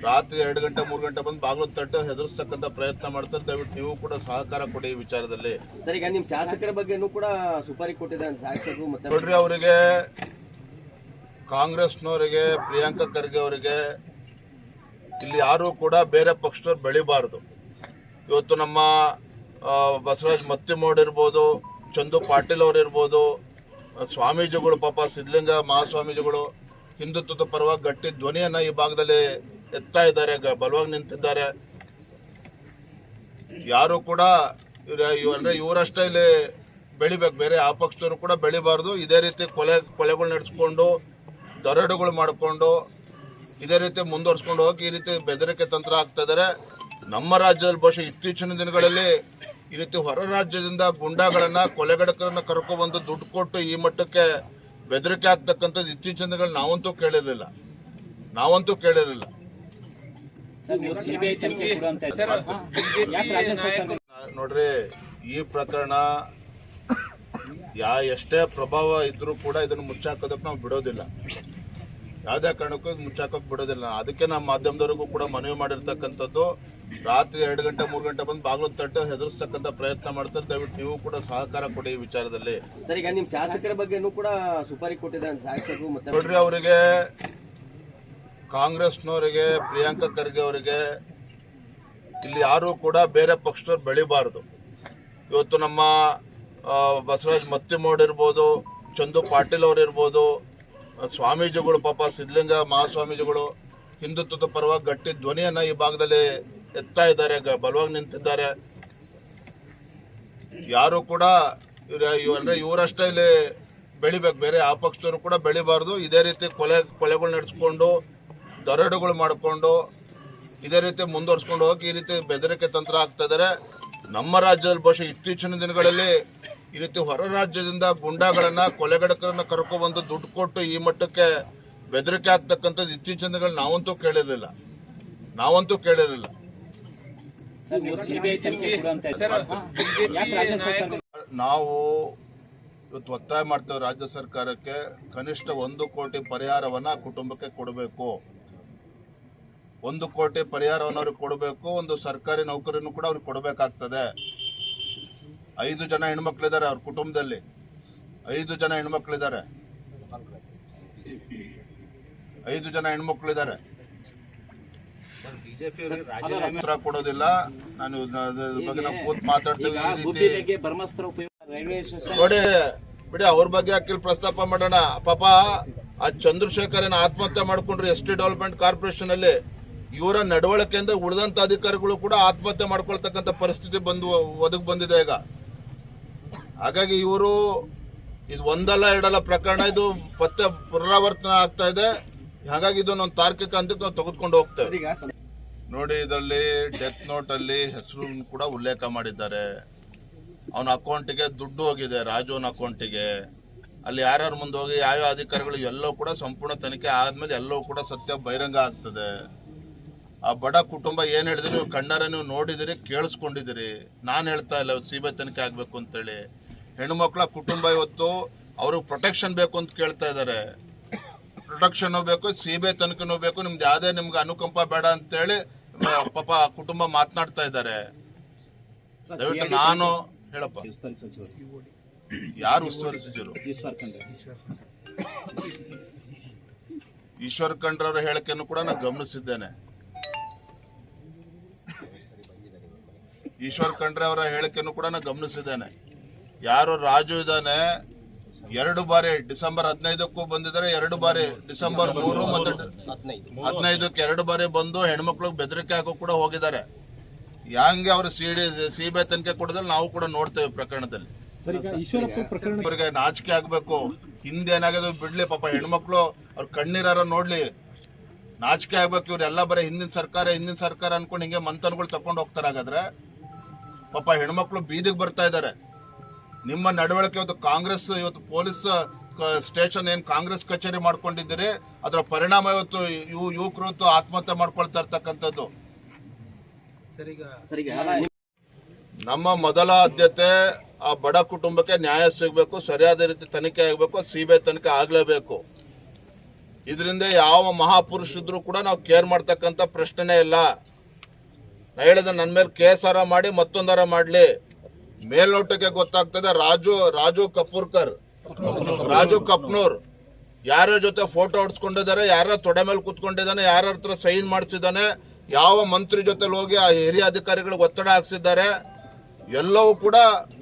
ರಾತ್ರಿ 2 ಗಂಟೆ 3 ಗಂಟೆ ಬಂದು ಬಾಗಿಲು ತಟ್ಟು ಹೆದರ್ಸ್ತಕ್ಕಂಥ ಪ್ರಯತ್ನ ಮಾಡ್ತಾರೆ. ದಯವಿಟ್ಟು ನೀವು ಕೂಡ ಸಹಕಾರ ಕೊಡಿ ಈ ವಿಚಾರದಲ್ಲಿ. ಈಗ ನಿಮ್ಮ ಶಾಸಕರ ಬಗ್ಗೆನೂ ಕೂಡ ಸುಪಾರಿ ಕೊಟ್ಟಿದ್ದಾರೆ ಶಾಸಕರು. ನೋಡ್ರಿ, ಅವರಿಗೆ, ಕಾಂಗ್ರೆಸ್ನವರಿಗೆ, ಪ್ರಿಯಾಂಕಾ ಖರ್ಗೆ ಅವರಿಗೆ ಇಲ್ಲಿ ಯಾರು ಕೂಡ ಬೇರೆ ಪಕ್ಷದವ್ರು ಬೆಳಿಬಾರ್ದು. ಇವತ್ತು ನಮ್ಮ ಬಸವರಾಜ್ ಮತ್ತಿಮೋಡ್ ಇರ್ಬೋದು, ಚಂದು ಪಾಟೀಲ್ ಅವರು ಇರ್ಬೋದು, ಸ್ವಾಮೀಜಿಗಳು, ಪಾಪ ಸಿದ್ಧಲಿಂಗ ಮಹಾಸ್ವಾಮೀಜಿಗಳು ಹಿಂದುತ್ವದ ಪರವಾಗಿ ಗಟ್ಟಿ ಧ್ವನಿಯನ್ನ ಈ ಭಾಗದಲ್ಲಿ ಎತ್ತಾ ಇದ್ದಾರೆ, ಬಲವಾಗಿ ನಿಂತಿದ್ದಾರೆ. ಯಾರು ಕೂಡ ಇವರಷ್ಟೇ ಇಲ್ಲಿ ಬೆಳಿಬೇಕು, ಬೇರೆ ಆ ಪಕ್ಷದವರು ಕೂಡ ಬೆಳಿಬಾರ್ದು. ಇದೇ ರೀತಿ ಕೊಲೆಗಳು ನಡೆಸ್ಕೊಂಡು, ದರೋಡೆಗಳು ಮಾಡಿಕೊಂಡು ಇದೇ ರೀತಿ ಮುಂದುವರ್ಸ್ಕೊಂಡು ಹೋಗಿ ಈ ರೀತಿ ಬೆದರಿಕೆ ತಂತ್ರ ಆಗ್ತಾ ಇದ್ದಾರೆ. ನಮ್ಮ ರಾಜ್ಯದಲ್ಲಿ ಬಹುಶಃ ಇತ್ತೀಚಿನ ದಿನಗಳಲ್ಲಿ ಈ ರೀತಿ ಹೊರ ರಾಜ್ಯದಿಂದ ಗುಂಡಾಗಳನ್ನ, ಕೊಲೆಗಡಕರನ್ನ ಕರ್ಕೊಂಡ್ಬಂದು ದುಡ್ಡು ಕೊಟ್ಟು ಈ ಮಟ್ಟಕ್ಕೆ ಬೆದರಿಕೆ ಆಗ್ತಕ್ಕಂಥದ್ದು ಇತ್ತೀಚಿನ ದಿನಗಳು ನಾವಂತೂ ಕೇಳಿರಲಿಲ್ಲ. ನೋಡ್ರಿ, ಈ ಪ್ರಕರಣ ಎಷ್ಟೇ ಪ್ರಭಾವ ಇದ್ರೂ ಕೂಡ ಇದನ್ನು ಮುಚ್ಚಾಕೋದಕ್ಕೆ ನಾವು ಬಿಡೋದಿಲ್ಲ. ಯಾವುದೇ ಕಾರಣಕ್ಕೂ ಮುಚ್ಚಾಕೋಕ್ ಬಿಡೋದಿಲ್ಲ. ಅದಕ್ಕೆ ನಮ್ಮ ಮಾಧ್ಯಮದವರಿಗೂ ಕೂಡ ಮನವಿ ಮಾಡಿರ್ತಕ್ಕಂಥದ್ದು, ರಾತ್ರಿ 2 ಗಂಟೆ 3 ಗಂಟೆ ಬಂದು ಬಾಗಿಲು ತಟ್ಟು ಹೆದರ್ಸ್ತಕ್ಕಂಥ ಪ್ರಯತ್ನ ಮಾಡ್ತಾರೆ. ದಯವಿಟ್ಟು ನೀವು ಕೂಡ ಸಹಕಾರ ಕೊಡಿ ಈ ವಿಚಾರದಲ್ಲಿ. ಈಗ ನಿಮ್ಮ ಶಾಸಕರ ಬಗ್ಗೆನೂ ಕೂಡ ಸುಪಾರಿ ಕೊಟ್ಟಿದ್ದಾರೆ ಶಾಸಕರು. ನೋಡ್ರಿ, ಅವರಿಗೆ, ಕಾಂಗ್ರೆಸ್ನವರಿಗೆ, ಪ್ರಿಯಾಂಕಾ ಖರ್ಗೆ ಅವರಿಗೆ ಇಲ್ಲಿ ಯಾರು ಕೂಡ ಬೇರೆ ಪಕ್ಷದವ್ರು ಬೆಳಿಬಾರ್ದು. ಇವತ್ತು ನಮ್ಮ ಬಸವರಾಜ್ ಮತ್ತಿಮೋಡ್ ಇರ್ಬೋದು, ಚಂದು ಪಾಟೀಲ್ ಅವರು ಇರ್ಬೋದು, ಸ್ವಾಮೀಜಿಗಳು, ಪಾಪ ಸಿದ್ಧಲಿಂಗ ಮಹಾಸ್ವಾಮೀಜಿಗಳು ಹಿಂದುತ್ವದ ಪರವಾಗಿ ಗಟ್ಟಿ ಧ್ವನಿಯನ್ನ ಈ ಭಾಗದಲ್ಲಿ ಎತ್ತಾ ಇದ್ದಾರೆ, ಬಲವಾಗಿ ನಿಂತಿದ್ದಾರೆ. ಯಾರು ಕೂಡ ಇವರಷ್ಟೇ ಇಲ್ಲಿ ಬೆಳಿಬೇಕು, ಬೇರೆ ಆ ಪಕ್ಷದವರು ಕೂಡ ಬೆಳಿಬಾರ್ದು. ಇದೇ ರೀತಿ ಕೊಲೆಗಳು ನಡೆಸ್ಕೊಂಡು, ದರೋಡೆಗಳು ಮಾಡಿಕೊಂಡು ಇದೇ ರೀತಿ ಮುಂದುವರ್ಸ್ಕೊಂಡು ಹೋಗಿ ಈ ರೀತಿ ಬೆದರಿಕೆ ತಂತ್ರ ಆಗ್ತಾ ಇದ್ದಾರೆ. ನಮ್ಮ ರಾಜ್ಯದಲ್ಲಿ ಬಹುಶಃ ಇತ್ತೀಚಿನ ದಿನಗಳಲ್ಲಿ ಈ ರೀತಿ ಹೊರ ರಾಜ್ಯದಿಂದ ಗುಂಡಾಗಳನ್ನ, ಕೊಲೆಗಡಕರನ್ನ ಕರ್ಕೊಂಡ್ಬಂದು ದುಡ್ಡು ಕೊಟ್ಟು ಈ ಮಟ್ಟಕ್ಕೆ ಬೆದರಿಕೆ ಆಗ್ತಕ್ಕಂಥದ್ದು ಇತ್ತೀಚಿನ ದಿನಗಳು ನಾವಂತೂ ಕೇಳಿರಲಿಲ್ಲ. ನಾವು ಇವತ್ತು ಒತ್ತಾಯ ಮಾಡ್ತೇವೆ ರಾಜ್ಯ ಸರ್ಕಾರಕ್ಕೆ ಕನಿಷ್ಠ 1 ಕೋಟಿ ಪರಿಹಾರವನ್ನ ಕುಟುಂಬಕ್ಕೆ ಕೊಡಬೇಕು. 1 ಕೋಟಿ ಪರಿಹಾರವನ್ನು ಅವ್ರಿಗೆ ಕೊಡಬೇಕು. ಒಂದು ಸರ್ಕಾರಿ ನೌಕರಿನೂ ಕೂಡ ಅವ್ರಿಗೆ ಕೊಡಬೇಕಾಗ್ತದೆ. 5 ಜನ ಹೆಣ್ಮಕ್ಳಿದ್ದಾರೆ ಅವ್ರ ಕುಟುಂಬದಲ್ಲಿ, 5 ಜನ ಹೆಣ್ಮಕ್ಳಿದ್ದಾರೆ, 5 ಜನ ಹೆಣ್ಮಕ್ಳಿದ್ದಾರೆ. ಉತ್ತರ ಕೊಡೋದಿಲ್ಲ. ನಾನು ಬಗ್ಗೆ ನಾವು ಕೂತ್ ಮಾತಾಡ್ತೀವಿ. ನೋಡಿ ಬಿಡಿ, ಅವ್ರ ಬಗ್ಗೆ ಯಾಕೆ ಪ್ರಸ್ತಾಪ ಮಾಡೋಣ. ಪಾಪ ಆ ಚಂದ್ರಶೇಖರನ ಆತ್ಮಹತ್ಯೆ ಮಾಡ್ಕೊಂಡ್ರು ST ಡೆವಲಪ್ಮೆಂಟ್ ಕಾರ್ಪೊರೇಷನ್ ಅಲ್ಲಿ. ಇವರ ನಡವಳಿಕೆಯಿಂದ ಉಳಿದಂತ ಅಧಿಕಾರಿಗಳು ಕೂಡ ಆತ್ಮಹತ್ಯೆ ಮಾಡ್ಕೊಳ್ತಕ್ಕಂಥ ಪರಿಸ್ಥಿತಿ ಒದಗಿ ಬಂದಿದೆ ಈಗ. ಹಾಗಾಗಿ ಇವರು ಇದು ಒಂದಲ್ಲ ಎರಡಲ್ಲ ಪ್ರಕರಣ, ಇದು ಪತ್ತೆ ಪುನರಾವರ್ತನೆ ಆಗ್ತಾ ಇದೆ. ಹಾಗಾಗಿ ಇದನ್ನೊಂದು ತಾರ್ಕಿಕ ಹಂತಕ್ಕೆ ನಾವು ತೆಗೆದುಕೊಂಡು ಹೋಗ್ತೇವೆ. ನೋಡಿ, ಇದರಲ್ಲಿ ಡೆತ್ ನೋಟ್ ಅಲ್ಲಿ ಹೆಸರು ಕೂಡ ಉಲ್ಲೇಖ ಮಾಡಿದ್ದಾರೆ. ಅವನ ಅಕೌಂಟಿಗೆ ದುಡ್ಡು ಹೋಗಿದೆ, ರಾಜುವನ ಅಕೌಂಟಿಗೆ. ಅಲ್ಲಿ ಯಾರ್ಯಾರು ಮುಂದೆ ಹೋಗಿ ಯಾವ್ಯಾವ ಅಧಿಕಾರಿಗಳು ಎಲ್ಲವೂ ಕೂಡ ಸಂಪೂರ್ಣ ತನಿಖೆ ಆದ್ಮೇಲೆ ಎಲ್ಲವೂ ಕೂಡ ಸತ್ಯ ಬಹಿರಂಗ ಆಗ್ತದೆ. ಆ ಬಡ ಕುಟುಂಬ ಏನ್ ಹೇಳಿದ್ರಿ, ನೀವು ಕಣ್ಣಾರೆ ನೀವು ನೋಡಿದಿರಿ, ಕೇಳಿಸ್ಕೊಂಡಿದ್ದೀರಿ. ನಾನು ಹೇಳ್ತಾ ಇಲ್ಲ CBI ತನಿಖೆ ಆಗ್ಬೇಕು ಅಂತೇಳಿ. ಹೆಣ್ಮಕ್ಳ ಕುಟುಂಬ ಇವತ್ತು ಅವ್ರಿಗೆ ಪ್ರೊಟೆಕ್ಷನ್ ಬೇಕು ಅಂತ ಕೇಳ್ತಾ ಇದ್ದಾರೆ. ಪ್ರೊಟೆಕ್ಷನ್ ಬೇಕು, CBI ತನಿಖೆನೂ ಬೇಕು, ನಿಮ್ದು ಯಾವುದೇ ನಿಮ್ಗೆ ಅನುಕಂಪ ಬೇಡ ಅಂತೇಳಿ ಪಾಪ ಕುಟುಂಬ ಮಾತನಾಡ್ತಾ ಇದ್ದಾರೆ. ದಯವಿಟ್ಟು ನಾನು ಹೇಳಪ್ಪ, ಯಾರು ಉಸ್ತುವಾರಿ ಸಚಿವರು? ಈಶ್ವರ್ ಖಂಡ್ರೆ ಅವರ ಹೇಳಿಕೆಯನ್ನು ಕೂಡ ನಾನು ಗಮನಿಸಿದ್ದೇನೆ. ಈಶ್ವರ್ ಖಂಡ್ರೆ ಅವರ ಹೇಳಿಕೆಯನ್ನು ಕೂಡ ನಾನು ಗಮನಿಸಿದ್ದೇನೆ. ಯಾರು ರಾಜು ಇದ್ದಾನೆ, 2 ಬಾರಿ ಡಿಸೆಂಬರ್ 15ಕ್ಕೂ ಬಂದಿದ್ದಾರೆ, 2 ಬಾರಿ ಡಿಸೆಂಬರ್ 3 ಮತ್ತು 15ಕ್ಕೆ 2 ಬಾರಿ ಬಂದು ಹೆಣ್ಮಕ್ಳಿಗೆ ಬೆದರಿಕೆ ಹಾಕೋ ಕೂಡ ಹೋಗಿದ್ದಾರೆ. ಹಂಗೆ ಅವರು CBI ತನಿಖೆ ಕೊಡೋದ್ರಲ್ಲಿ ನಾವು ಕೂಡ ನೋಡ್ತೇವೆ ಪ್ರಕರಣದಲ್ಲಿ. ಇವರಿಗೆ ನಾಚಿಕೆ ಆಗ್ಬೇಕು. ಹಿಂದೆ ಏನಾಗೋದು ಬಿಡ್ಲಿ, ಪಾಪ ಹೆಣ್ಮಕ್ಳು ಅವ್ರ ಕಣ್ಣೀರಾರ ನೋಡ್ಲಿ, ನಾಚಿಕೆ ಆಗ್ಬೇಕು. ಇವ್ರೆಲ್ಲ ಬರೀ ಹಿಂದಿನ ಸರ್ಕಾರ ಅನ್ಕೊಂಡು ಹಿಂಗೆ ಮಂಥನ್ಗಳು ತಕೊಂಡು ಹೋಗ್ತಾರೆ. ಹಾಗಾದ್ರೆ ಪಾಪ ಹೆಣ್ಮಕ್ಳು ಬೀದಿಗೆ ಬರ್ತಾ ಇದ್ದಾರೆ. ನಿಮ್ಮ ನಡವಳಿಕೆ ಇವತ್ತು ಕಾಂಗ್ರೆಸ್, ಇವತ್ತು ಪೊಲೀಸ್ ಸ್ಟೇಷನ್ ಏನ್ ಕಾಂಗ್ರೆಸ್ ಕಚೇರಿ ಮಾಡ್ಕೊಂಡಿದ್ದೀರಿ, ಅದರ ಪರಿಣಾಮ ಇವತ್ತು ಯುವಕರು ಆತ್ಮಹತ್ಯೆ ಮಾಡ್ಕೊಳ್ತಾ ಇರ್ತಕ್ಕಂಥದ್ದು. ನಮ್ಮ ಮೊದಲ ಆದ್ಯತೆ ಆ ಬಡ ಕುಟುಂಬಕ್ಕೆ ನ್ಯಾಯ ಸಿಗಬೇಕು, ಸರಿಯಾದ ರೀತಿ ತನಿಖೆ ಆಗಬೇಕು, CBI ತನಿಖೆ ಆಗ್ಲೇಬೇಕು. ಇದರಿಂದ ಯಾವ ಮಹಾಪುರುಷಿದ್ರು ಕೂಡ ನಾವು ಕೇರ್ ಮಾಡ್ತಕ್ಕಂಥ ಪ್ರಶ್ನೆನೇ ಇಲ್ಲ. ನಾ ಹೇಳಿದ ನನ್ನ ಮೇಲೆ ಕೇಸಾರ ಮಾಡಿ ಮತ್ತೊಂದರ ಮಾಡಲಿ, ಮೇಲ್ನೋಟಕ್ಕೆ ಗೊತ್ತಾಗ್ತದೆ ರಾಜು ಕಪ್ನೂರ್ ಯಾರ ಜೊತೆ ಫೋಟೋ ಹೊಡ್ಸ್ಕೊಂಡಿದ್ದಾರೆ, ಯಾರ ತೊಡೆ ಮೇಲೆ ಕೂತ್ಕೊಂಡಿದ್ದಾನೆ, ಯಾರ ಹತ್ರ ಸೈನ್ ಮಾಡಿಸಿದ್ದಾನೆ, ಯಾವ ಮಂತ್ರಿ ಜೊತೆ ಹೋಗಿ ಆ ಹಿರಿಯ ಅಧಿಕಾರಿಗಳಿಗೆ ಒತ್ತಡ ಹಾಕ್ಸಿದ್ದಾರೆ, ಎಲ್ಲವೂ ಕೂಡ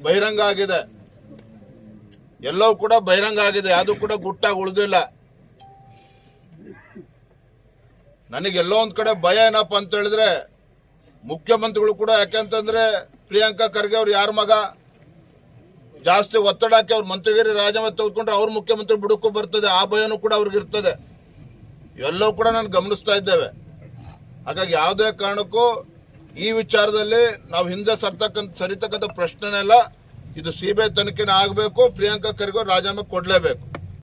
ಬಹಿರಂಗ ಆಗಿದೆ. ಯಾವುದು ಕೂಡ ಗುಟ್ಟಾಗಿ ಉಳಿದಿಲ್ಲ. ನನಗೆಲ್ಲೋ ಒಂದ್ ಕಡೆ ಭಯ ಏನಪ್ಪ ಅಂತ ಹೇಳಿದ್ರೆ, ಮುಖ್ಯಮಂತ್ರಿಗಳು ಕೂಡ, ಯಾಕೆಂತಂದ್ರೆ ಪ್ರಿಯಾಂಕಾ ಖರ್ಗೆ ಅವ್ರು ಯಾರ ಮಗ, ಜಾಸ್ತಿ ಒತ್ತಡ ಹಾಕಿ ಅವ್ರ ಮಂತ್ರಿಗಿರಿ ರಾಜೀನಾಮೆ ತೆಗೆದುಕೊಂಡ್ರೆ ಅವ್ರ ಮುಖ್ಯಮಂತ್ರಿ ಬುಡಕ್ಕೂ ಬರ್ತದೆ. ಆ ಭಯನೂ ಕೂಡ ಅವ್ರಿಗೆ ಇರ್ತದೆ. ಎಲ್ಲವೂ ಕೂಡ ನಾನು ಗಮನಿಸ್ತಾ ಇದ್ದೇವೆ. ಹಾಗಾಗಿ ಯಾವುದೇ ಕಾರಣಕ್ಕೂ ಈ ವಿಚಾರದಲ್ಲಿ ನಾವು ಹಿಂದೆ ಸರಿತಕ್ಕಂಥ ಪ್ರಶ್ನೆನೇ ಇಲ್ಲ. ಇದು CBI ತನಿಖೆನೇ ಆಗಬೇಕು. ಪ್ರಿಯಾಂಕಾ ಖರ್ಗೆ ರಾಜೀನಾಮೆ ಕೊಡಲೇಬೇಕು.